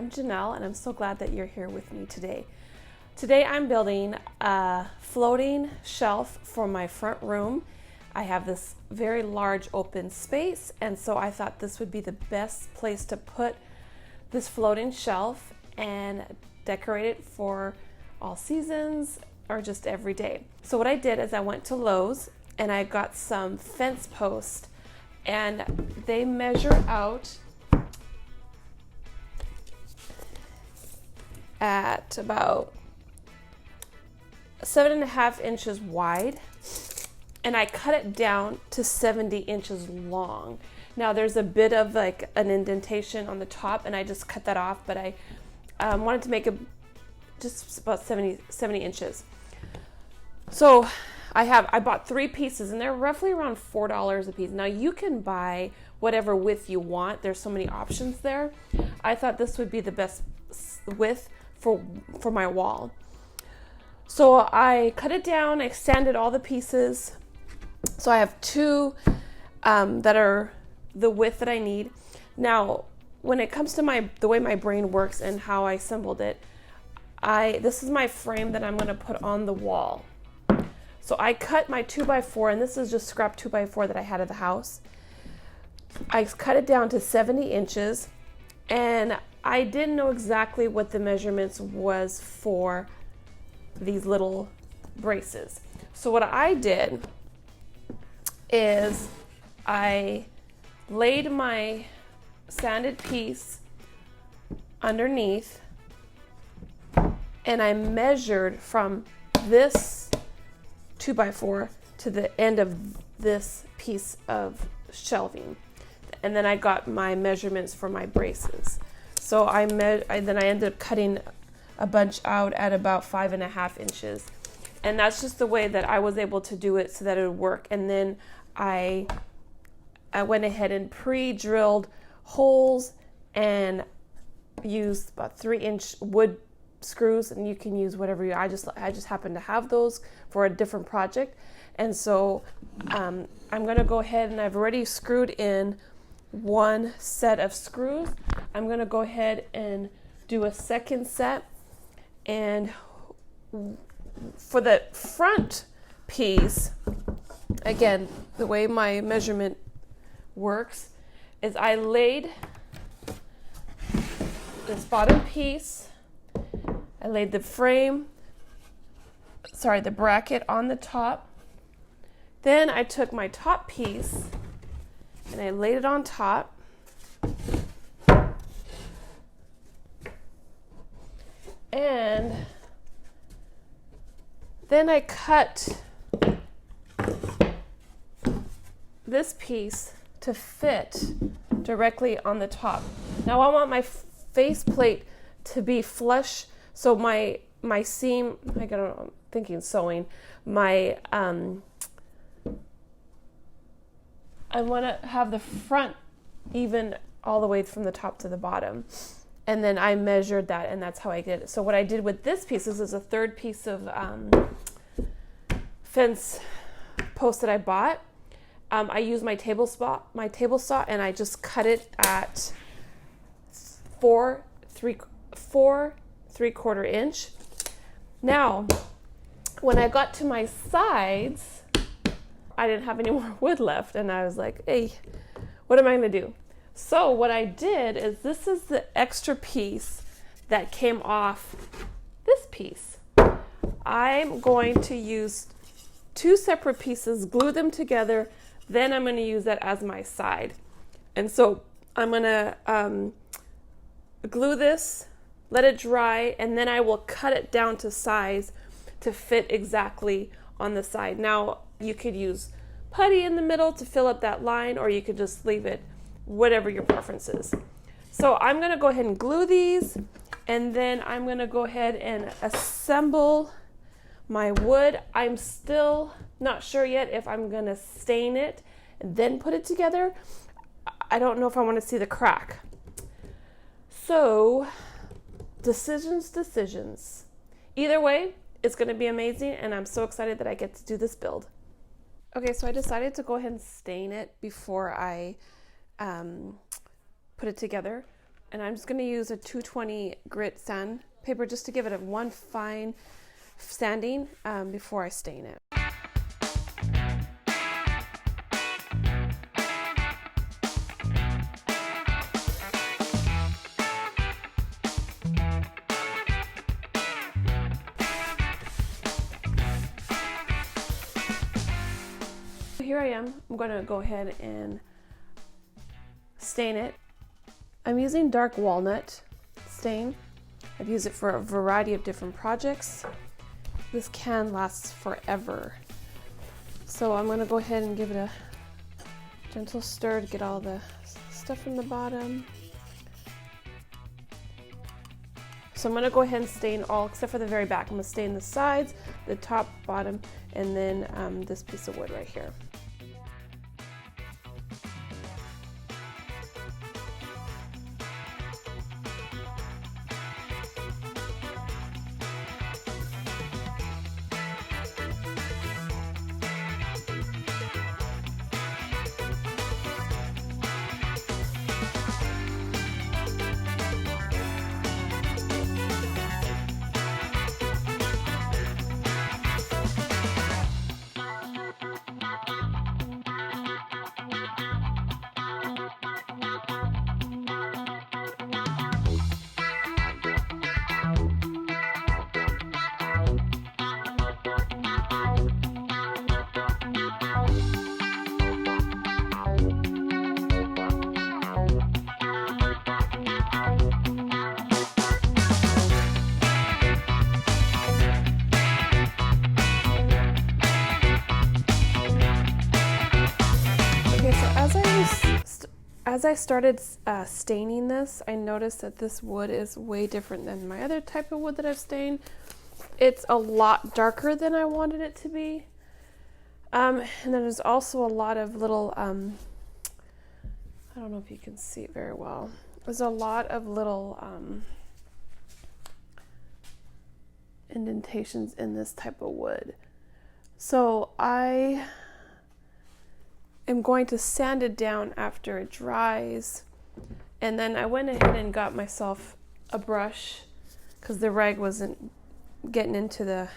I'm Janelle, and I'm so glad that you're here with me today. Today I'm building a floating shelf for my front room. I have this very large open space, and so I thought this would be the best place to put this floating shelf and decorate it for all seasons or just every day. So what I did is I went to Lowe's and I got some fence posts, and they measure out at about 7.5 inches wide, and I cut it down to 70 inches long. Now there's a bit of like an indentation on the top, and I just cut that off, but I wanted to make it just about 70 inches. So I bought 3 pieces, and they're roughly around $4 a piece. Now you can buy whatever width you want. There's so many options there. I thought this would be the best width for my wall. So I cut it down, I sanded all the pieces. So I have 2 that are the width that I need. Now, when it comes to the way my brain works and how I assembled it, this is my frame that I'm gonna put on the wall. So I cut my 2x4, and this is just scrap 2x4 that I had at the house. I cut it down to 70 inches, and I didn't know exactly what the measurements was for these little braces. So what I did is I laid my sanded piece underneath, and I measured from this 2x4 to the end of this piece of shelving, and then I got my measurements for my braces. So then I ended up cutting a bunch out at about 5.5 inches, and that's just the way that I was able to do it so that it would work. And then I went ahead and pre-drilled holes and used about 3-inch wood screws, and you can use whatever I just happen to have those for a different project. And so I'm gonna go ahead, and I've already screwed in 1 set of screws. I'm gonna go ahead and do a second set, and for the front piece, again, the way my measurement works is I laid this bottom piece, I laid the bracket on the top. Then I took my top piece and I laid it on top. And then I cut this piece to fit directly on the top. Now I want my face plate to be flush, so my seam, I'm thinking sewing, I want to have the front even all the way from the top to the bottom. And then I measured that, and that's how I did it. So what I did with this piece, this is a 3rd piece of fence post that I bought. I used my table saw, and I just cut it at 4 3/4 inch. Now, when I got to my sides, I didn't have any more wood left, and I was like, hey, what am I gonna do? So what I did is, this is the extra piece that came off this piece. I'm going to use 2 separate pieces, glue them together, then I'm going to use that as my side. And so I'm going to glue this, let it dry, and then I will cut it down to size to fit exactly on the side. Now you could use putty in the middle to fill up that line, or you could just leave it, whatever your preference is. So I'm going to go ahead and glue these, and then I'm going to go ahead and assemble my wood. I'm still not sure yet if I'm going to stain it and then put it together. I don't know if I want to see the crack. So decisions. Either way, it's going to be amazing, and I'm so excited that I get to do this build. Okay, so I decided to go ahead and stain it before I put it together. And I'm just going to use a 220 grit sandpaper just to give it one fine sanding before I stain it. Here I am. I'm going to go ahead and stain it. I'm using dark walnut stain. I've used it for a variety of different projects. This can last forever. So I'm going to go ahead and give it a gentle stir to get all the stuff from the bottom. So I'm going to go ahead and stain all except for the very back. I'm going to stain the sides, the top, bottom, and then this piece of wood right here. As I started staining this, I noticed that this wood is way different than my other type of wood that I've stained. It's a lot darker than I wanted it to be. And then there's also a lot of little, I don't know if you can see it very well. There's a lot of little indentations in this type of wood. So I am going to sand it down after it dries, and then I went ahead and got myself a brush because the rag wasn't getting into the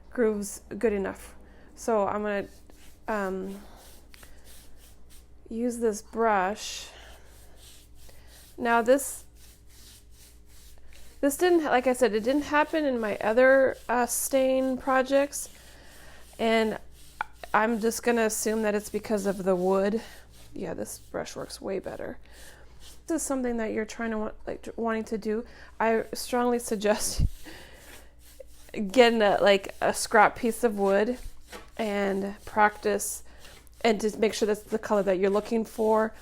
grooves good enough. So I'm going to use this brush. Now this didn't, like I said, it didn't happen in my other stain projects, and I'm just gonna assume that it's because of the wood. Yeah, this brush works way better. This is something that you're trying to wanting to do. I strongly suggest getting a scrap piece of wood and practice and just make sure that's the color that you're looking for.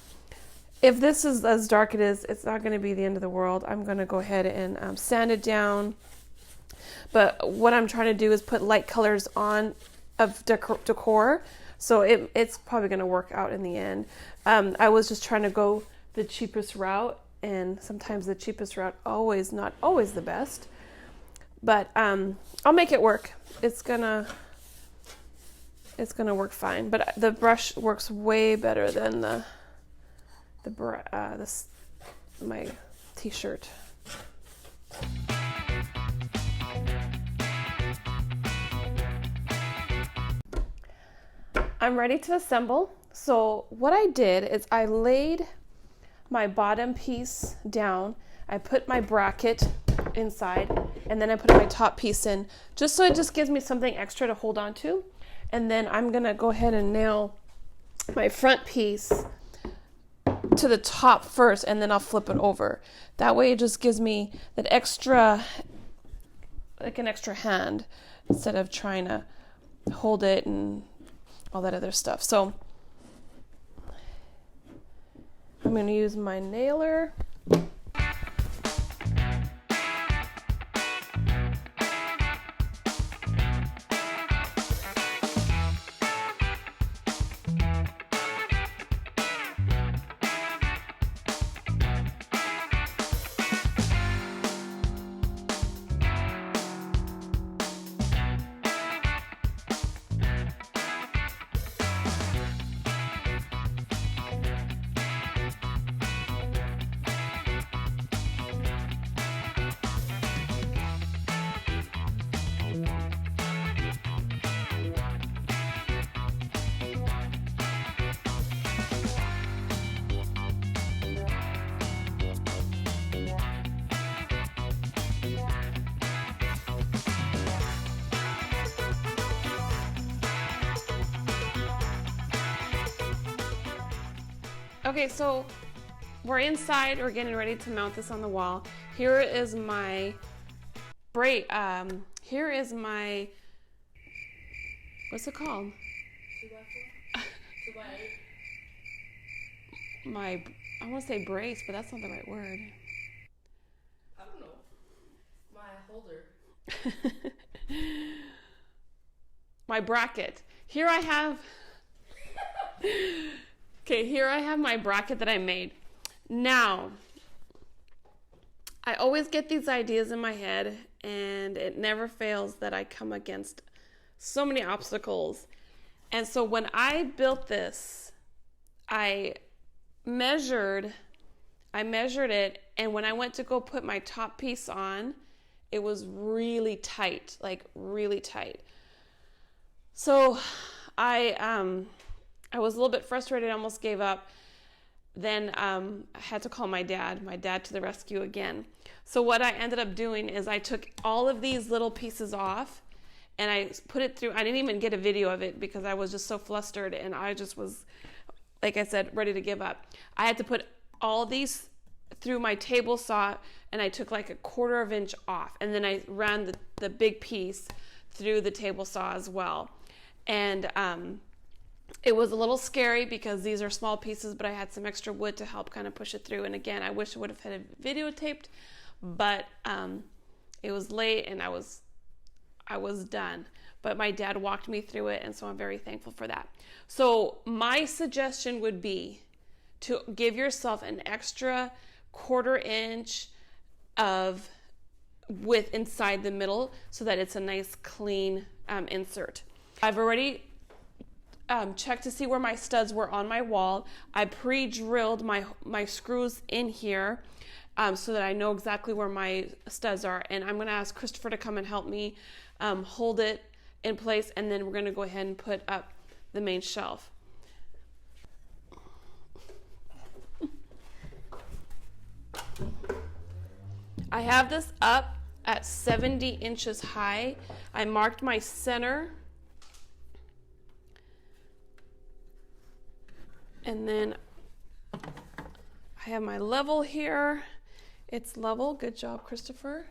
If this is as dark it is, it's not going to be the end of the world. I'm going to go ahead and sand it down. But what I'm trying to do is put light colors on of decor, so it's probably going to work out in the end. I was just trying to go the cheapest route, and sometimes the cheapest route not always the best, but I'll make it work. It's gonna work fine. But the brush works way better than my t-shirt. I'm ready to assemble. So what I did is I laid my bottom piece down, I put my bracket inside, and then I put my top piece in, just so it just gives me something extra to hold on to. And then I'm gonna go ahead and nail my front piece to the top first, and then I'll flip it over. That way it just gives me that extra, like an extra hand, instead of trying to hold it and all that other stuff. So I'm going to use my nailer. Okay, so we're inside. We're getting ready to mount this on the wall. Here is my here is my, what's it called? 2x4? 2x8? I want to say brace, but that's not the right word. I don't know. My holder. My bracket. Here I have, okay, here I have my bracket that I made. Now, I always get these ideas in my head, and it never fails that I come against so many obstacles. And so when I built this, I measured it, and when I went to go put my top piece on, it was really tight, like really tight. So I was a little bit frustrated, I almost gave up. Then I had to call my dad to the rescue again. So what I ended up doing is I took all of these little pieces off and I put it through. I didn't even get a video of it because I was just so flustered and I just was, like I said, ready to give up. I had to put all these through my table saw, and I took like a 1/4 inch off, and then I ran the big piece through the table saw as well. And it was a little scary because these are small pieces, but I had some extra wood to help kind of push it through. And again, I wish I would have had it videotaped, but it was late and I was done. But my dad walked me through it, and so I'm very thankful for that. So my suggestion would be to give yourself an extra 1/4 inch of width inside the middle so that it's a nice clean insert. I've already checked to see where my studs were on my wall. I pre-drilled my screws in here so that I know exactly where my studs are, and I'm going to ask Christopher to come and help me hold it in place, and then we're going to go ahead and put up the main shelf. I have this up at 70 inches high. I marked my center, and then I have my level here. It's level. Good job, Christopher.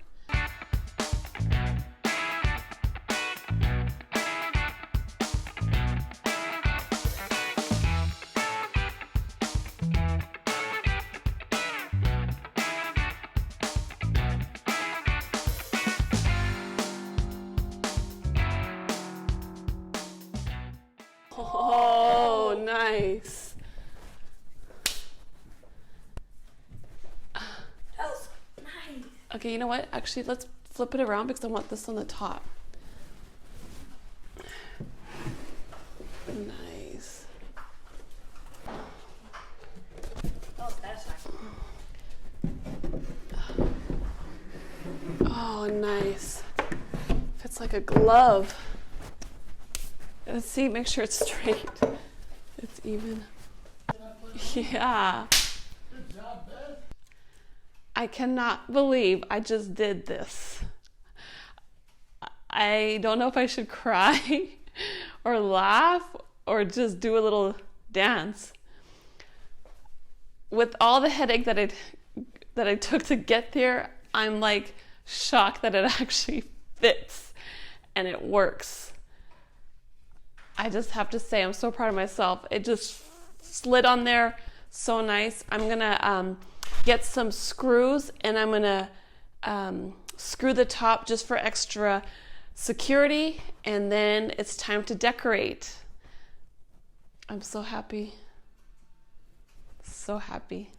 Oh, nice. That was nice. Okay, you know what? Actually, let's flip it around because I want this on the top. Nice. That was satisfying. Oh, nice. Fits like a glove. Let's see, make sure it's straight. It's even. Yeah. Good job, Beth. I cannot believe I just did this. I don't know if I should cry or laugh or just do a little dance. With all the headache that I took to get there, I'm like shocked that it actually fits and it works. I just have to say I'm so proud of myself. It just slid on there so nice. I'm gonna get some screws and I'm gonna screw the top just for extra security, and then it's time to decorate. I'm so happy. So happy.